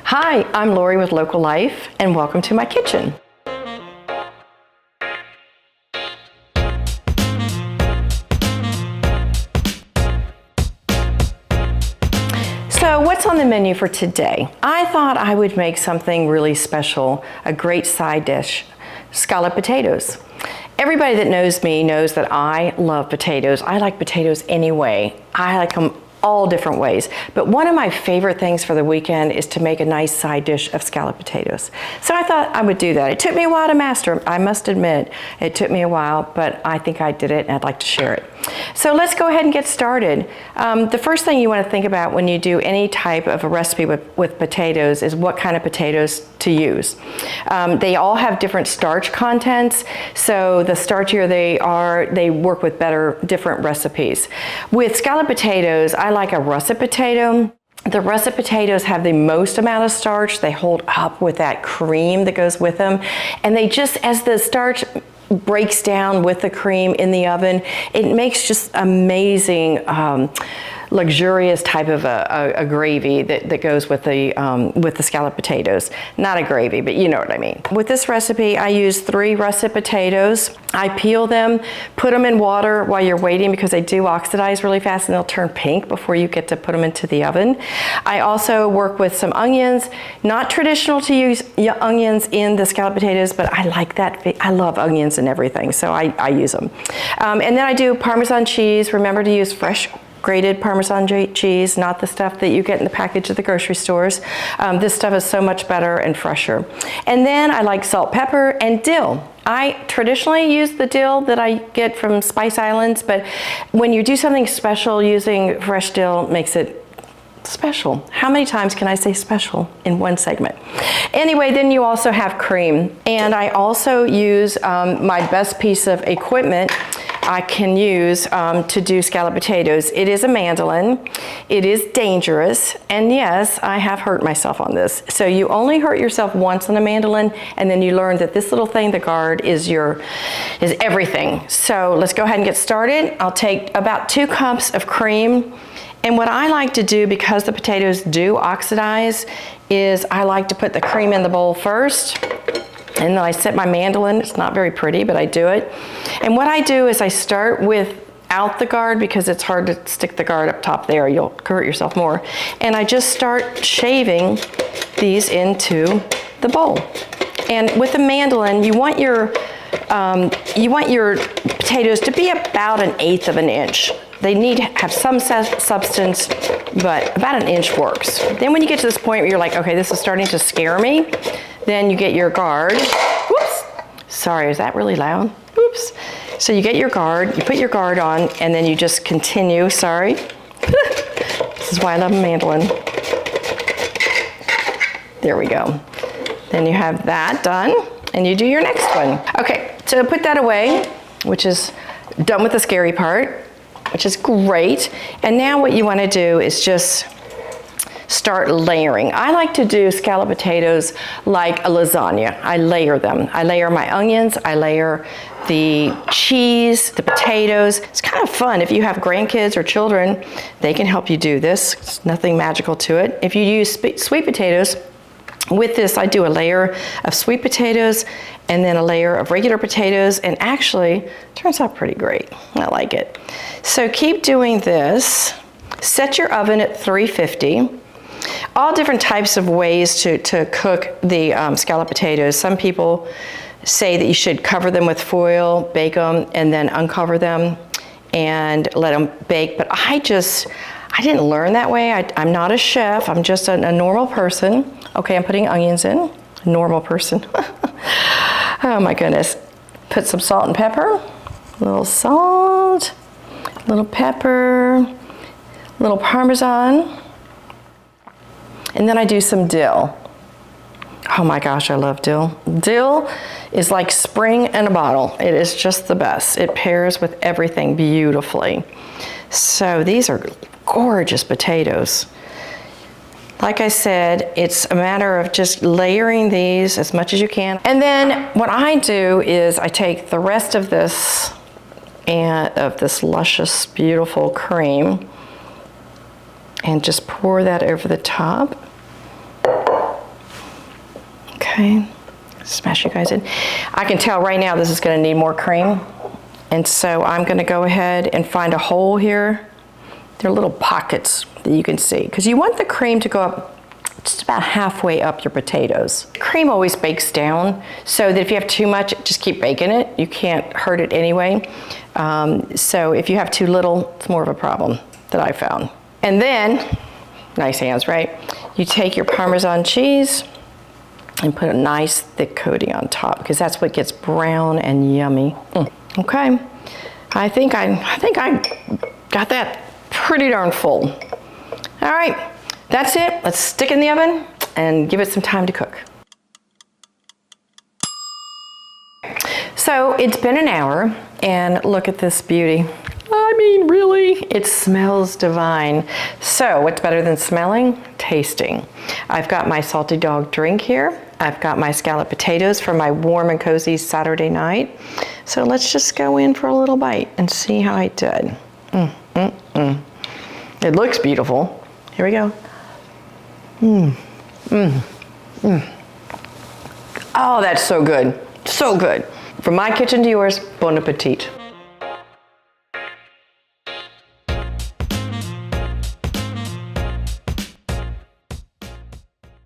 Hi, I'm Lori with Local Life, and welcome to my kitchen. So what's on the menu for today? I thought I would make something really special, a great side dish, scalloped potatoes. Everybody that knows me knows that I love potatoes. I like potatoes anyway. I like them all different ways. But one of my favorite things for the weekend is to make a nice side dish of scalloped potatoes. So I thought I would do that. It took me a while to master, I must admit. It took me a while, but I think I did it and I'd like to share it. So let's go ahead and get started. The first thing you want to think about when you do any type of a recipe with potatoes is what kind of potatoes to use. They all have different starch contents, so the starchier they are, they work with better, different recipes. With scalloped potatoes, I like a russet potato. The russet potatoes have the most amount of starch. They hold up with that cream that goes with them. And they just, as the starch breaks down with the cream in the oven, it makes just amazing, luxurious type of a gravy that goes with the scalloped potatoes. Not a gravy, but you know what I mean. With this recipe, I use 3 russet potatoes. I peel them, put them in water while you're waiting because they do oxidize really fast and they'll turn pink before you get to put them into the oven. I also work with some onions. Not traditional to use onions in the scalloped potatoes, but I like that. I love onions and everything, so I use them. And then I do Parmesan cheese. Remember to use fresh grated Parmesan cheese, not the stuff that you get in the package at the grocery stores. This stuff is so much better and fresher. And then I like salt, pepper, and dill. I traditionally use the dill that I get from Spice Islands, but when you do something special, using fresh dill makes it special. How many times can I say special in one segment? Anyway, then you also have cream. And I also use my best piece of equipment I can use to do scalloped potatoes. It is a mandolin. It is dangerous. And yes, I have hurt myself on this. So you only hurt yourself once on a mandolin, and then you learn that this little thing, the guard, is everything. So let's go ahead and get started. I'll take about 2 cups of cream. And what I like to do, because the potatoes do oxidize, is I like to put the cream in the bowl first. And then I set my mandolin. It's not very pretty, but I do it. And what I do is I start without the guard because it's hard to stick the guard up top there. You'll hurt yourself more. And I just start shaving these into the bowl. And with the mandolin, you want your potatoes to be about 1/8 of an inch. They need to have some substance, but about 1 inch works. Then when you get to this point where you're like, okay, this is starting to scare me, then you get your guard. Whoops, sorry, is that really loud? Oops. So you get your guard, you put your guard on, and then you just continue, sorry. This is why I love a mandolin. There we go. Then you have that done, and you do your next one. Okay, so put that away, which is done with the scary part, which is great. And now what you want to do is just start layering. I like to do scalloped potatoes like a lasagna. I layer them. I layer my onions, I layer the cheese, the potatoes. It's kind of fun. If you have grandkids or children, they can help you do this. It's nothing magical to it. If you use sweet potatoes, with this I do a layer of sweet potatoes and then a layer of regular potatoes, and actually it turns out pretty great. I like it. So keep doing this. Set your oven at 350. All different types of ways to cook the scalloped potatoes. Some people say that you should cover them with foil, bake them, and then uncover them and let them bake. But I didn't learn that way. I'm not a chef. I'm just a normal person. Okay, I'm putting onions in. Normal person. Oh my goodness. Put some salt and pepper. A little salt, a little pepper, a little Parmesan. And then I do some dill. Oh my gosh, I love dill. Dill is like spring in a bottle. It is just the best. It pairs with everything beautifully. So these are gorgeous potatoes. Like I said, it's a matter of just layering these as much as you can. And then what I do is I take the rest of this luscious, beautiful cream and just pour that over the top. Okay, smash you guys in. I can tell right now this is gonna need more cream. And so I'm gonna go ahead and find a hole here. There are little pockets that you can see, because you want the cream to go up just about halfway up your potatoes. Cream always bakes down, so that if you have too much, just keep baking it. You can't hurt it anyway. So if you have too little, it's more of a problem that I found. And then, nice hands, right? You take your Parmesan cheese and put a nice thick coating on top, because that's what gets brown and yummy. Okay, I think I got that pretty darn full. All right. That's it. Let's stick it in the oven and give it some time to cook. So it's been an hour, and look at this beauty. I mean, really, it smells divine. So what's better than smelling? Tasting. I've got my salty dog drink here. I've got my scalloped potatoes for my warm and cozy Saturday night. So let's just go in for a little bite and see how I did. It looks beautiful. Here we go. Oh, that's so good. So good. From my kitchen to yours, bon appetit.